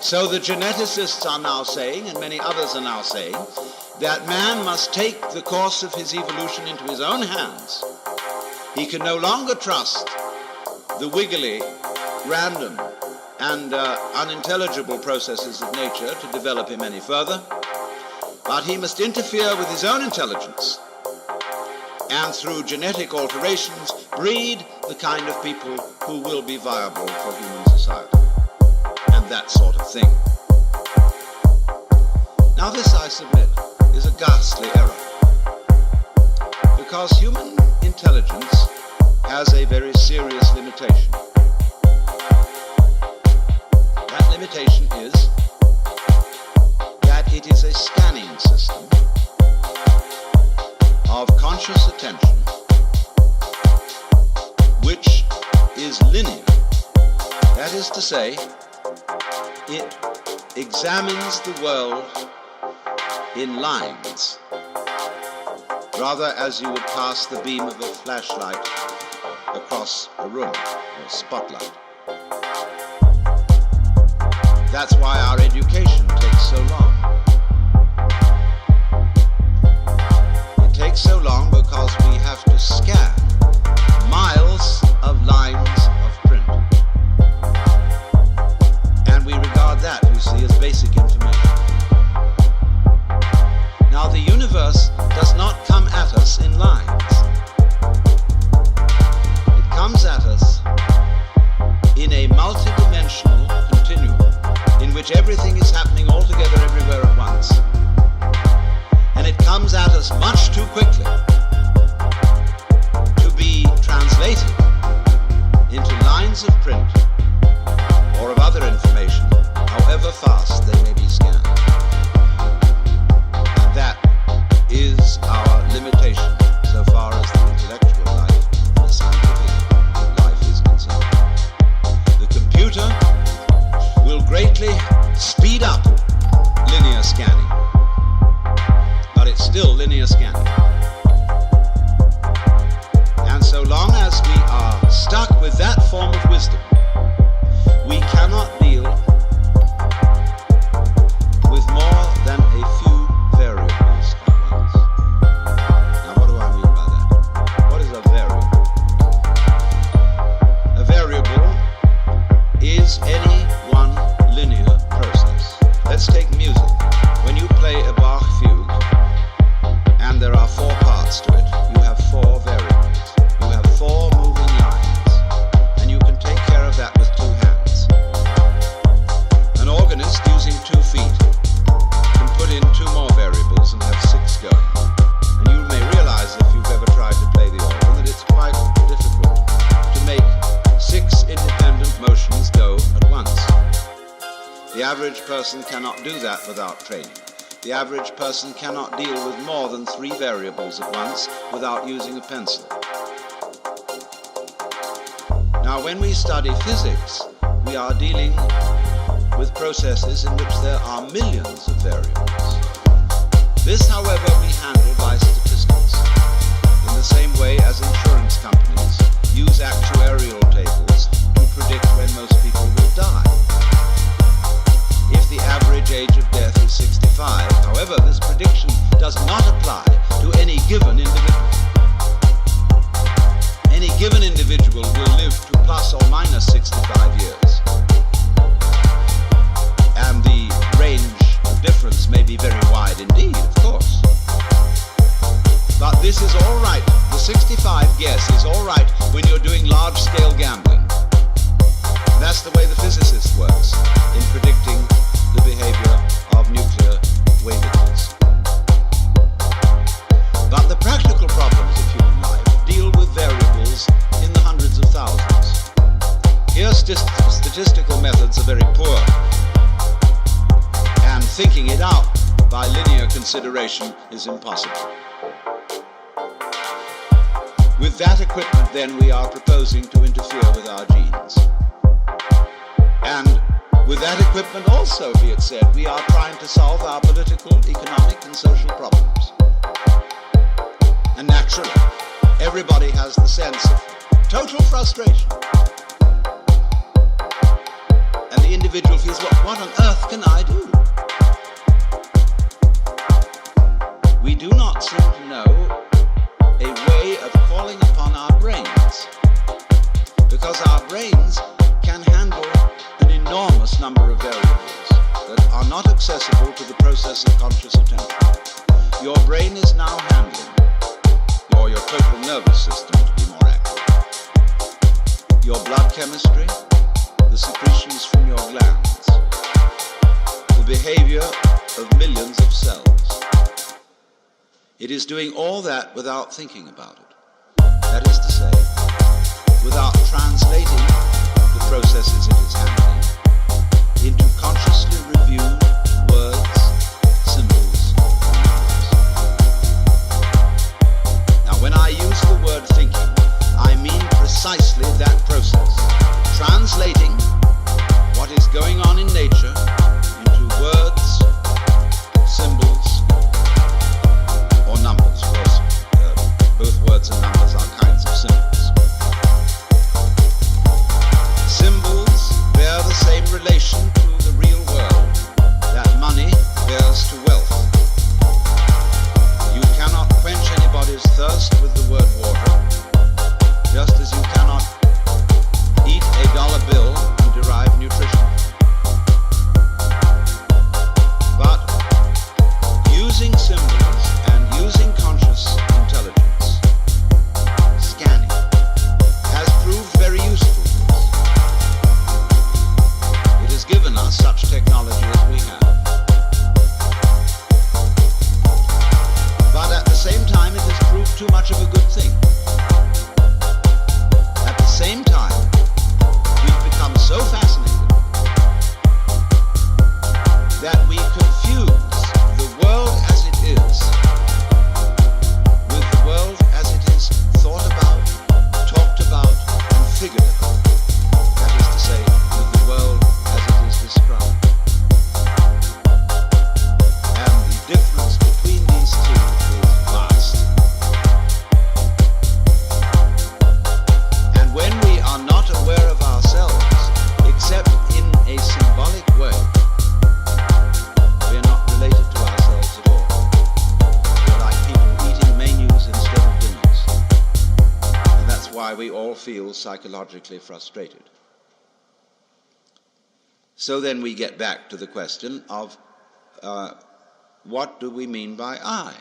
So the geneticists are now saying, and many others are now saying, that man must take the course of his evolution into his own hands. He can no longer trust the wiggly, random, and unintelligible processes of nature to develop him any further, but he must interfere with his own intelligence and through genetic alterations breed the kind of people who will be viable for human society, and that sort of thing. Now this, I submit, is a ghastly error, because human intelligence has a very serious limitation. That limitation is that it is a scanning system of conscious attention which is linear. That is to say, it examines the world in lines, rather as you would pass the beam of a flashlight across a room, or a spotlight. That's why our education takes so long. It takes so long because we have to scan miles of lines of print. And we regard that, you see, as basic information. Now, the universe does not come at us in lines. It comes at us in a multidimensional continuum in which everything is happening all together everywhere at once. And it comes at us much too quickly to be translated into lines of print or of other information, however fast they may be scanned. And that is our limitation so far as the intellectual life and the scientific life is concerned. The computer will greatly speed up linear scanning, but it's still linear scanning. And so long as we are stuck with that form of wisdom, we cannot deal with more than a few variables at once. Now, what do I mean by that? What is a variable? A variable is any one linear process. Let's take music. When you play a Bach fugue, and there are four parts to it, you have four variables. You have four moving lines, and you can take care of that with two hands. An organist using 2 feet can put in 2 more variables and have 6 going. And you may realize, if you've ever tried to play the organ, that it's quite difficult to make 6 independent motions go at once. The average person cannot do that without training. The average person cannot deal with more than 3 variables at once without using a pencil. Now, when we study physics, we are dealing with processes in which there are millions of variables. This, however, we handle by statistics, in the same way as insurance companies use actuarial tables to predict when most people will die. If the average age of death is 65, however, this prediction does not apply to any given individual. Any given individual will live to plus or minus 65 years. And the range of difference may be very wide indeed, of course. But this is all right. The 65 guess is all right when you're doing large-scale gambling. That's the way the physicist works in predicting the behavior of nuclear wavelengths. But the practical problems of human life deal with variables in the hundreds of thousands. Here, statistical methods are very poor, and thinking it out by linear consideration is impossible. With that equipment, then, we are proposing to interfere with our genes. And with that equipment also, be it said, we are trying to solve our political, economic, and social problems. And naturally, everybody has the sense of total frustration the individual feels, well, what on earth can I do? We do not seem to know a way of calling upon our brains, because our brains can handle an enormous number of variables that are not accessible to the process of conscious attention. Your brain is now handling, or your total nervous system to be more accurate, your blood chemistry, the secretions from your glands, the behavior of millions of cells. It is doing all that without thinking about it. That is to say, without translating the processes it is handling into consciously reviewed words, symbols, and numbers. Now, when I use the word thinking, I mean precisely that process, translating what is going on in nature into words, symbols, or numbers. Of course, both words and numbers are kinds of symbols. Symbols bear the same relation to the real world that money bears to wealth. You cannot quench anybody's thirst with the word water, just as you cannot eat a dollar bill and derive nutrition. But using symbols and using conscious intelligence, scanning, has proved very useful to us. It has given us such technology as we have. But at the same time, it has proved too much of a good thing. At the same time, we've become so fascinated that we confuse the world as it is with the world as it is thought about, talked about, and figured about. That is to say, with the world as it is described. And the difference between these two is vast. And when we are not aware of ourselves, except in a symbolic way, we are not related to ourselves at all. We're like people eating menus instead of dinners. And that's why we all feel psychologically frustrated. So then we get back to the question of what do we mean by I?